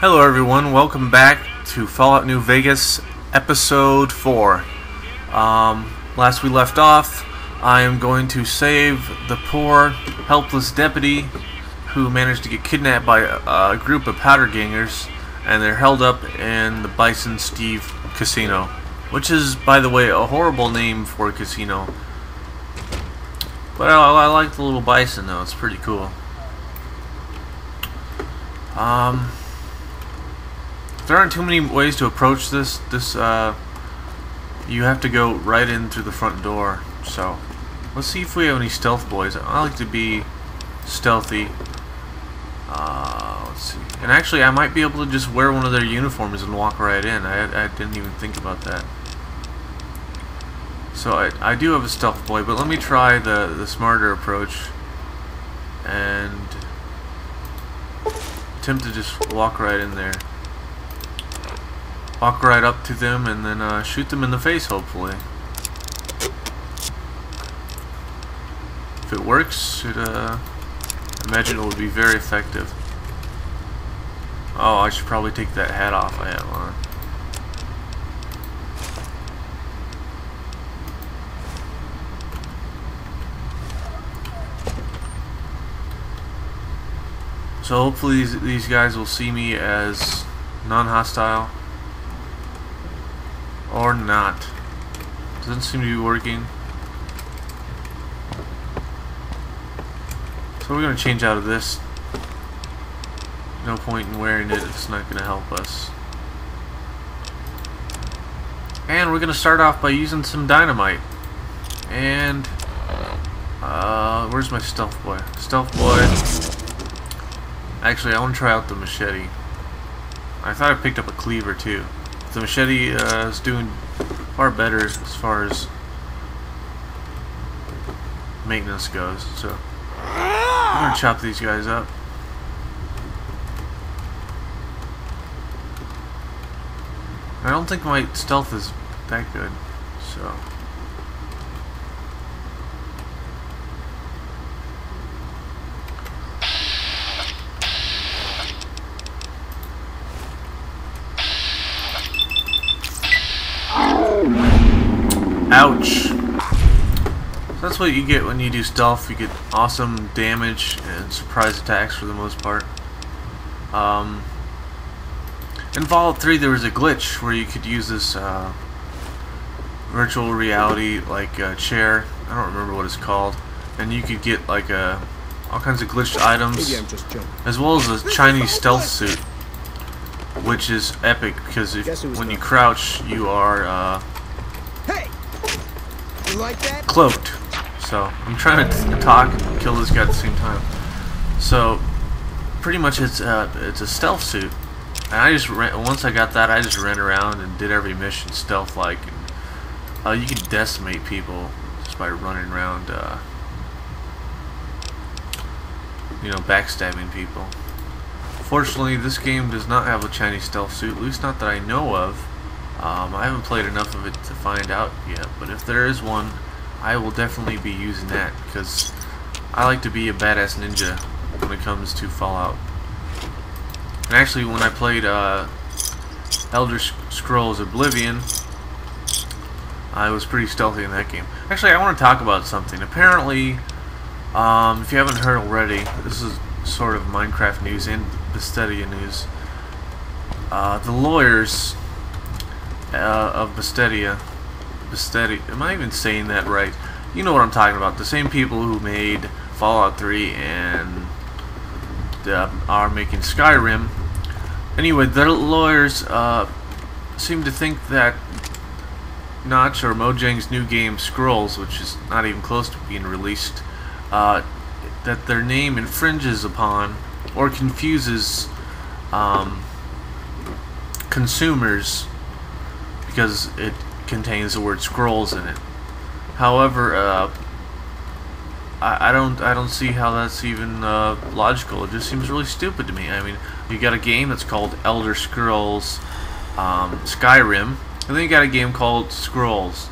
Hello everyone, welcome back to Fallout New Vegas Episode 4. Last we left off, I am going to save the poor, helpless deputy who managed to get kidnapped by a group of powder gangers, and they're held up in the Bison Steve Casino, which is, by the way, a horrible name for a casino. But I like the little bison though, it's pretty cool. There aren't too many ways to approach this. You have to go right in through the front door. So, let's see if we have any stealth boys. I like to be stealthy. Let's see. And actually, I might be able to just wear one of their uniforms and walk right in. I didn't even think about that. So, I do have a stealth boy, but let me try the smarter approach. And attempt to just walk right in there. Walk right up to them and then shoot them in the face, hopefully. If it works, I imagine it would be very effective. Oh, I should probably take that hat off I have on. So hopefully these guys will see me as non-hostile. Or not. Doesn't seem to be working. So we're going to change out of this. No point in wearing it, it's not going to help us. And we're going to start off by using some dynamite. And where's my stealth boy? Stealth boy. Actually, I want to try out the machete. I thought I picked up a cleaver too. The machete is doing far better as far as maintenance goes, so I'm gonna chop these guys up. I don't think my stealth is that good, so ouch. So that's what you get when you do stealth. You get awesome damage and surprise attacks for the most part. In Fallout 3 there was a glitch where you could use this virtual reality chair. I don't remember what it's called. And you could get like all kinds of glitched items, as well as a Chinese stealth suit, which is epic because when you crouch you are like that? cloaked. So I'm trying to talk and kill this guy at the same time. So pretty much it's a stealth suit, and I just once I got that, I just ran around and did every mission stealth like. And, you can decimate people just by running around, backstabbing people. Fortunately, this game does not have a Chinese stealth suit, at least not that I know of. I haven't played enough of it to find out yet, but if there is one, I will definitely be using that, because I like to be a badass ninja when it comes to Fallout. And actually, when I played Elder Scrolls Oblivion, I was pretty stealthy in that game. Actually, I want to talk about something. Apparently, if you haven't heard already, this is sort of Minecraft news and Bethesda news. The lawyers of Bethesda, am I even saying that right? You know what I'm talking about. The same people who made Fallout 3 and are making Skyrim. Anyway, their lawyers seem to think that Notch or Mojang's new game Scrolls, which is not even close to being released, that their name infringes upon or confuses consumers, because it contains the word scrolls in it. However, I don't see how that's even logical. It just seems really stupid to me. I mean, you got a game that's called Elder Scrolls Skyrim, and then you got a game called Scrolls.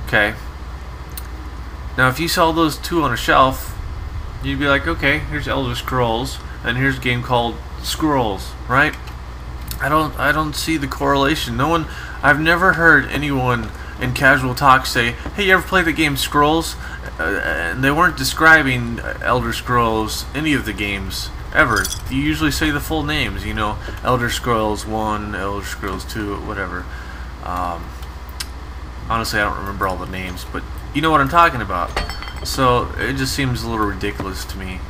Okay. Now, if you saw those two on a shelf, you'd be like, okay, here's Elder Scrolls, and here's a game called Scrolls, right? I don't see the correlation. No one, I've never heard anyone in casual talk say, "Hey, you ever played the game Scrolls?" And they weren't describing Elder Scrolls, any of the games ever. You usually say the full names, you know, Elder Scrolls 1, Elder Scrolls 2, whatever. Honestly, I don't remember all the names, but you know what I'm talking about. So it just seems a little ridiculous to me.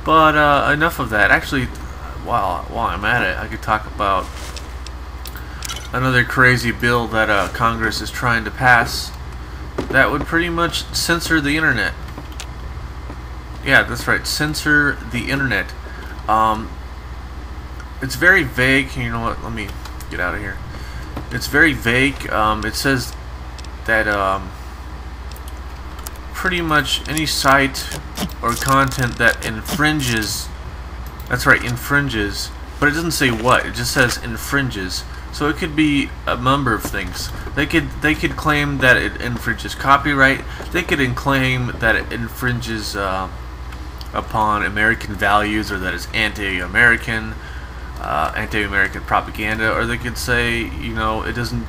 But enough of that. Actually, while I'm at it, I could talk about another crazy bill that Congress is trying to pass that would pretty much censor the internet. Yeah, that's right, censor the internet. It's very vague. You know what? Let me get out of here. It's very vague. It says that pretty much any site or content that infringes, that's right, infringes, but it doesn't say what, it just says infringes. So it could be a number of things. They could claim that it infringes copyright. They could claim that it infringes upon American values, or that it's anti-American propaganda, or they could say, you know, it doesn't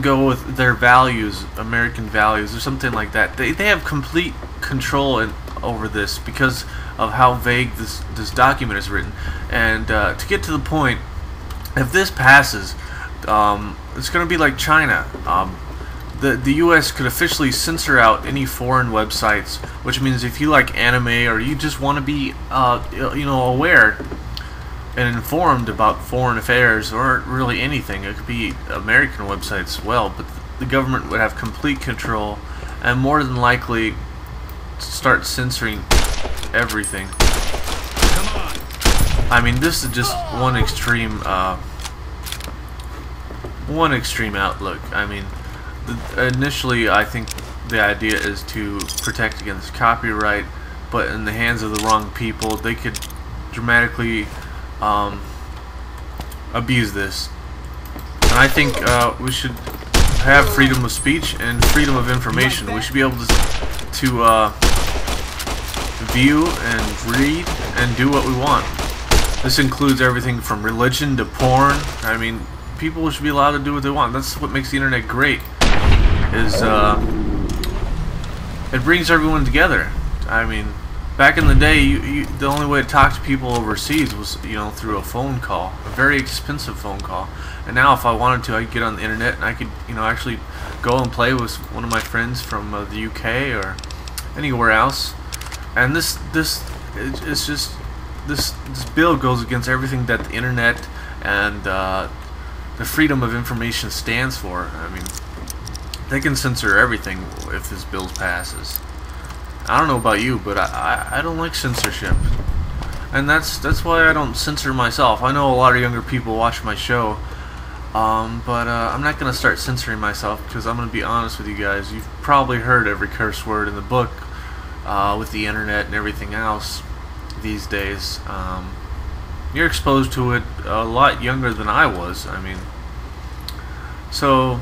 go with their values, American values, or something like that. They have complete control over this because of how vague this document is written. And to get to the point, if this passes, it's going to be like China. The U.S. could officially censor out any foreign websites, which means if you like anime, or you just want to be you know, aware and informed about foreign affairs, or really anything, it could be American websites as well, but the government would have complete control and more than likely start censoring everything. I mean, this is just one extreme outlook. I mean, initially I think the idea is to protect against copyright, but in the hands of the wrong people, they could dramatically abuse this. And I think we should have freedom of speech and freedom of information. We should be able to view and read and do what we want. This includes everything from religion to porn. I mean, people should be allowed to do what they want. That's what makes the internet great. Is it brings everyone together. I mean, back in the day, the only way to talk to people overseas was, you know, through a phone call, a very expensive phone call. And now, if I wanted to, I could get on the internet and I could, you know, actually go and play with one of my friends from the UK or anywhere else. And this bill goes against everything that the internet and the freedom of information stands for. I mean, they can censor everything if this bill passes. I don't know about you, but I don't like censorship, and that's why I don't censor myself. I know a lot of younger people watch my show, but I'm not gonna start censoring myself, because I'm gonna be honest with you guys. You've probably heard every curse word in the book with the internet and everything else these days. You're exposed to it a lot younger than I was. I mean, so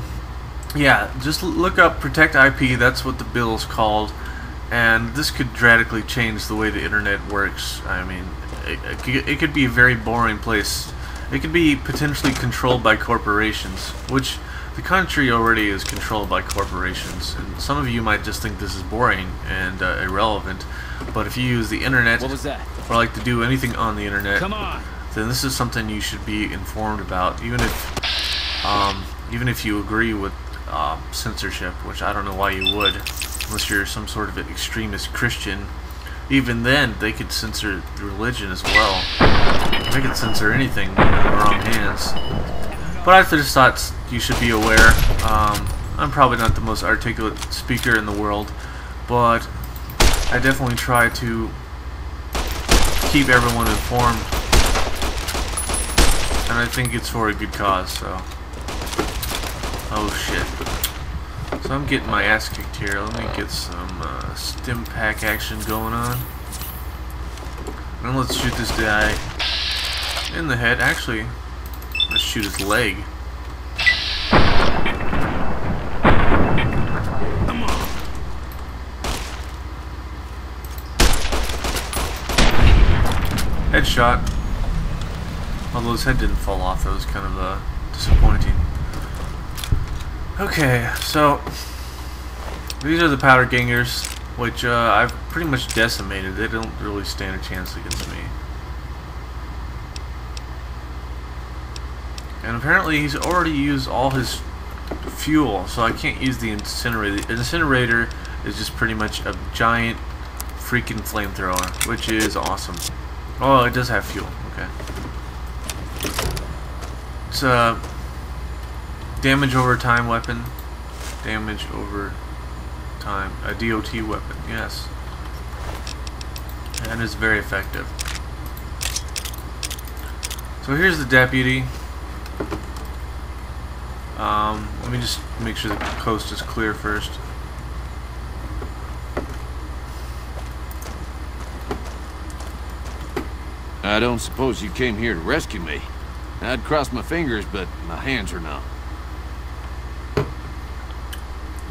yeah, just look up Protect IP. That's what the bill is called. And this could drastically change the way the internet works. I mean, it could be a very boring place. It could be potentially controlled by corporations, which the country already is controlled by corporations. And some of you might just think this is boring and irrelevant, but if you use the internet, what was that? Or like to do anything on the internet, Come on. then this is something you should be informed about, even if you agree with censorship, which I don't know why you would, unless you're some sort of an extremist Christian. Even then, they could censor religion as well. They could censor anything in the wrong hands. But I just thought you should be aware. I'm probably not the most articulate speaker in the world, but I definitely try to keep everyone informed, and I think it's for a good cause. So, oh shit. So I'm getting my ass kicked here. Let me get some stim pack action going on. And let's shoot this guy in the head. Actually, let's shoot his leg. Come on. Headshot. Although his head didn't fall off, that was kind of disappointing. Okay, so these are the powder gangers, which I've pretty much decimated. They don't really stand a chance against me. And apparently he's already used all his fuel, so I can't use the incinerator. The incinerator is just pretty much a giant freaking flamethrower, which is awesome. Oh, it does have fuel. Okay. It's a damage over time weapon. Damage over time. A DOT weapon, yes. And it's very effective. So here's the deputy. Let me just make sure the coast is clear first. I don't suppose you came here to rescue me. I'd cross my fingers, but my hands are numb.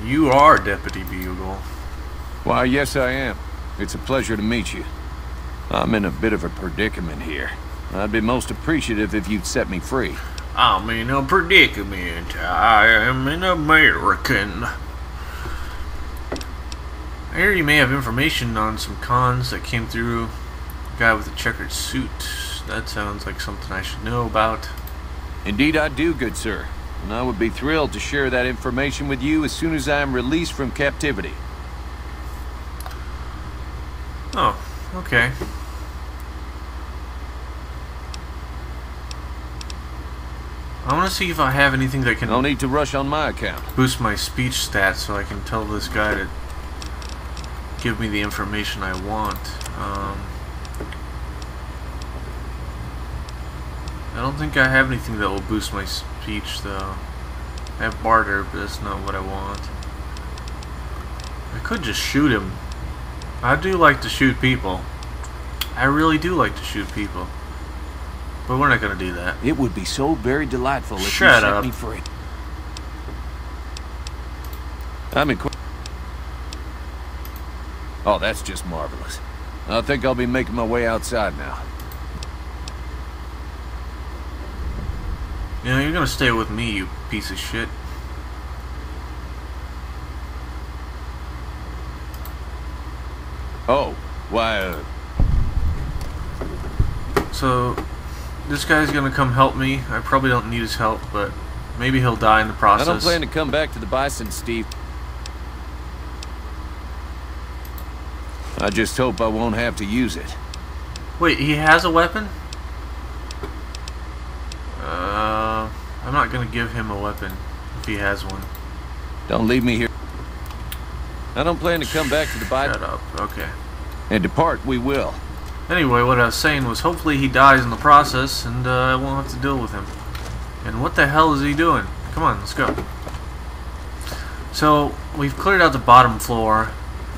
You are Deputy Bugle. Why, yes I am. It's a pleasure to meet you. I'm in a bit of a predicament here. I'd be most appreciative if you'd set me free. I'm in a predicament. I am an American. I hear you may have information on some cons that came through. A guy with a checkered suit. That sounds like something I should know about. Indeed I do, good sir. And I would be thrilled to share that information with you as soon as I am released from captivity. Oh, okay. I want to see if I have anything that can... No need to rush on my account. Boost my speech stats so I can tell this guy to give me the information I want. I don't think I have anything that will boost my speech, though. I have barter, but that's not what I want. I could just shoot him. I do like to shoot people. I really do like to shoot people. But we're not going to do that. It would be so very delightful if you Shut set up. me free. I'm in... Oh, that's just marvelous. I think I'll be making my way outside now. You know, you're going to stay with me, you piece of shit. Oh, why, So, this guy's gonna come help me. I probably don't need his help, but maybe he'll die in the process. I don't plan to come back to the Bison, Steve. I just hope I won't have to use it. Wait, he has a weapon? I'm not gonna give him a weapon if he has one. Don't leave me here. I don't plan to come back to the Bison. Shut up, okay. And depart we will. Anyway, what I was saying was hopefully he dies in the process and I won't have to deal with him. And what the hell is he doing? Come on, let's go. So, we've cleared out the bottom floor.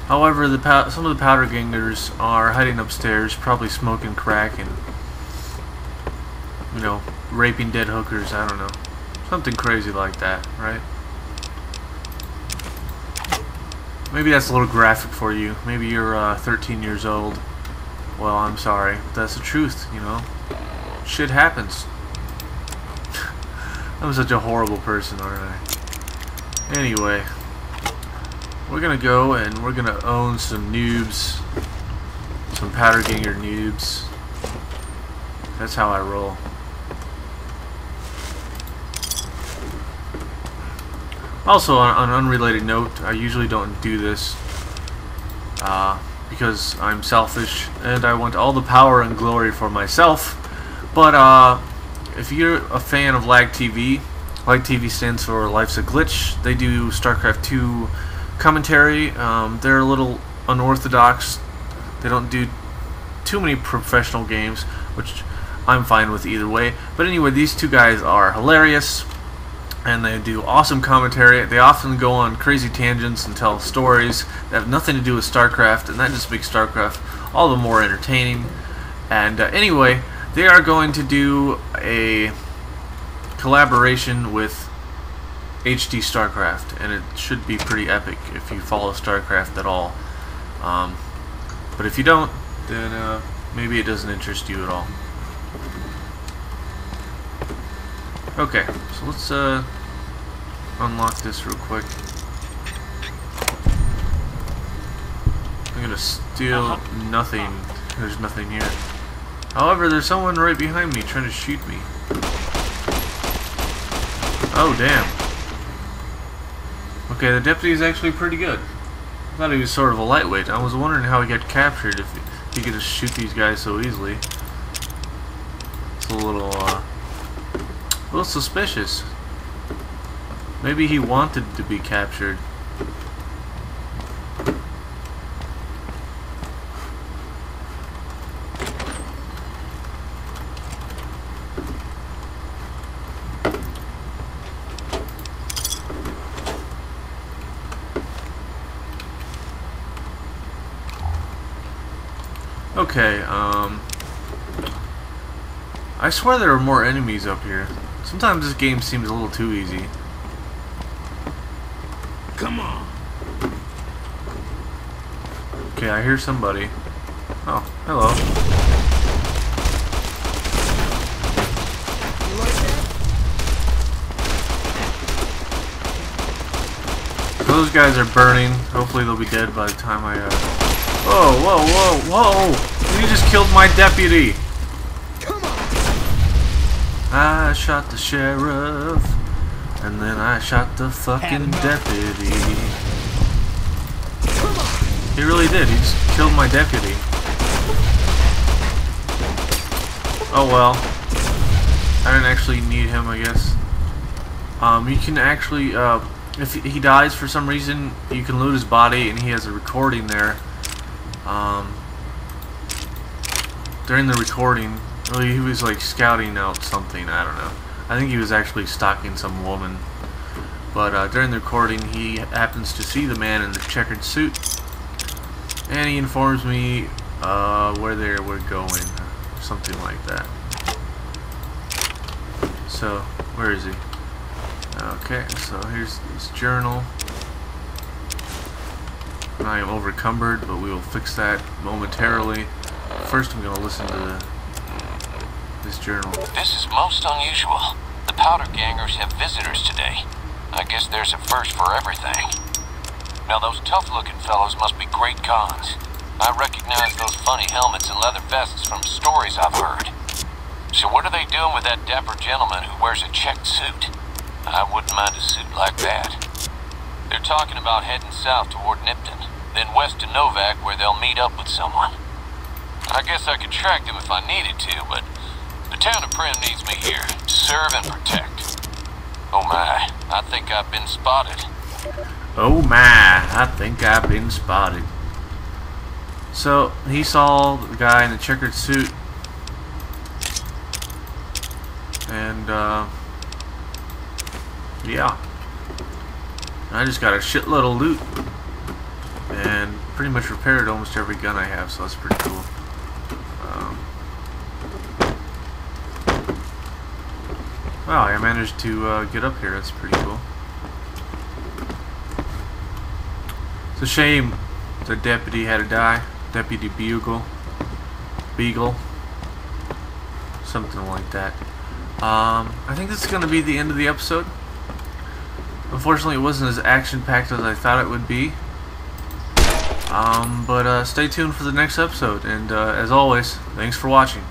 However, some of the powder gangers are hiding upstairs, probably smoking crack and, you know, raping dead hookers, I don't know. Something crazy like that, right? Maybe that's a little graphic for you. Maybe you're 13 years old. Well, I'm sorry. That's the truth, you know. Shit happens. I'm such a horrible person, aren't I? Anyway. We're gonna go and we're gonna own some noobs. Some powder ganger noobs. That's how I roll. Also, on an unrelated note, I usually don't do this because I'm selfish and I want all the power and glory for myself. But if you're a fan of Lag TV, Lag TV stands for Life's a Glitch. They do StarCraft 2 commentary. They're a little unorthodox. They don't do too many professional games, which I'm fine with either way. But anyway, these two guys are hilarious. And they do awesome commentary. They often go on crazy tangents and tell stories that have nothing to do with StarCraft, and that just makes StarCraft all the more entertaining. And anyway, they are going to do a collaboration with HD StarCraft, and it should be pretty epic if you follow StarCraft at all. But if you don't, then maybe it doesn't interest you at all. Okay, so let's unlock this real quick. I'm gonna steal nothing. There's nothing here. However, there's someone right behind me trying to shoot me. Oh, damn. Okay, the deputy is actually pretty good. I thought he was sort of a lightweight. I was wondering how he got captured if he could just shoot these guys so easily. It's a little suspicious. Maybe he wanted to be captured. Okay, I swear there are more enemies up here. Sometimes this game seems a little too easy. Come on. Okay, I hear somebody. Oh, hello. So those guys are burning. Hopefully they'll be dead by the time I Whoa, whoa, whoa, whoa! You just killed my deputy! Come on! I shot the sheriff, and then I shot the fucking deputy. Come on! He really did, he just killed my deputy. Oh well. I didn't actually need him, I guess. You can actually, if he dies for some reason, you can loot his body, and he has a recording there. During the recording, well, he was like scouting out something, I don't know. I think he was actually stalking some woman. But during the recording, he happens to see the man in the checkered suit, and he informs me where they were going, something like that. So, where is he? Okay, so here's his journal. I am overcumbered, but we will fix that momentarily. First, I'm going to listen to this journal. This is most unusual. The powder gangers have visitors today. I guess there's a first for everything. Now, those tough-looking fellows must be great cons. I recognize those funny helmets and leather vests from stories I've heard. So what are they doing with that dapper gentleman who wears a checked suit? I wouldn't mind a suit like that. They're talking about heading south toward Nipton, then west to Novak where they'll meet up with someone. I guess I could track them if I needed to, but the town of Prim needs me here to serve and protect. Oh my, I think I've been spotted. Oh my, I think I've been spotted. So, he saw the guy in the checkered suit. And, yeah. I just got a shitload of loot. And pretty much repaired almost every gun I have, so that's pretty cool. Wow, I managed to get up here. That's pretty cool. It's a shame the deputy had to die. Deputy Beagle. Something like that. I think this is going to be the end of the episode. Unfortunately, it wasn't as action-packed as I thought it would be. But stay tuned for the next episode. And as always, thanks for watching.